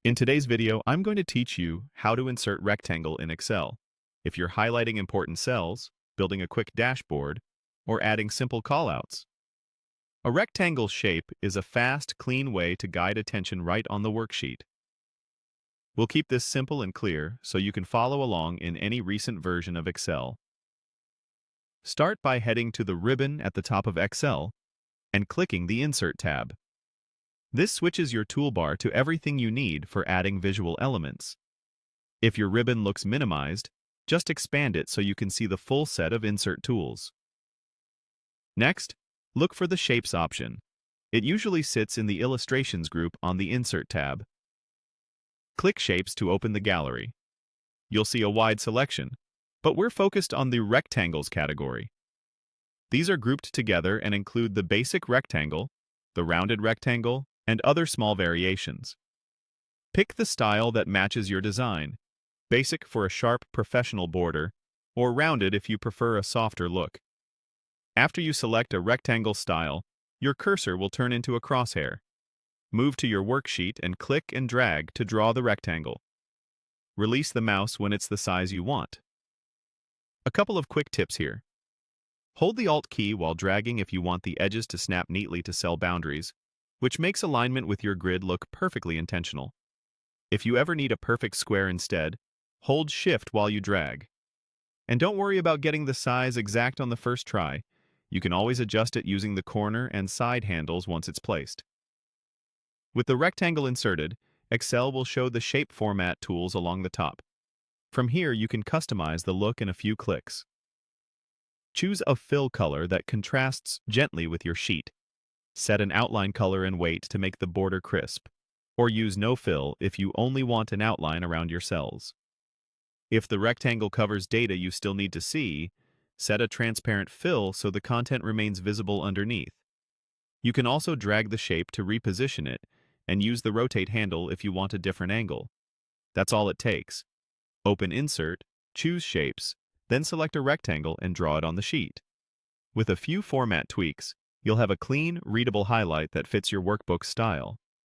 In today's video, I'm going to teach you how to insert rectangle in Excel. If you're highlighting important cells, building a quick dashboard, or adding simple callouts. A rectangle shape is a fast, clean way to guide attention right on the worksheet. We'll keep this simple and clear so you can follow along in any recent version of Excel. Start by heading to the ribbon at the top of Excel and clicking the Insert tab. This switches your toolbar to everything you need for adding visual elements. If your ribbon looks minimized, just expand it so you can see the full set of insert tools. Next, look for the Shapes option. It usually sits in the Illustrations group on the Insert tab. Click Shapes to open the gallery. You'll see a wide selection, but we're focused on the Rectangles category. These are grouped together and include the basic rectangle, the rounded rectangle, and other small variations. Pick the style that matches your design, basic for a sharp professional border, or rounded if you prefer a softer look. After you select a rectangle style, your cursor will turn into a crosshair. Move to your worksheet and click and drag to draw the rectangle. Release the mouse when it's the size you want. A couple of quick tips here. Hold the Alt key while dragging if you want the edges to snap neatly to cell boundaries, which makes alignment with your grid look perfectly intentional. If you ever need a perfect square instead, hold Shift while you drag. And don't worry about getting the size exact on the first try. You can always adjust it using the corner and side handles once it's placed. With the rectangle inserted, Excel will show the shape format tools along the top. From here, you can customize the look in a few clicks. Choose a fill color that contrasts gently with your sheet. Set an outline color and weight to make the border crisp, or use no fill if you only want an outline around your cells. If the rectangle covers data you still need to see, set a transparent fill so the content remains visible underneath. You can also drag the shape to reposition it and use the rotate handle if you want a different angle. That's all it takes. Open Insert, choose Shapes, then select a rectangle and draw it on the sheet. With a few format tweaks, you'll have a clean, readable highlight that fits your workbook style.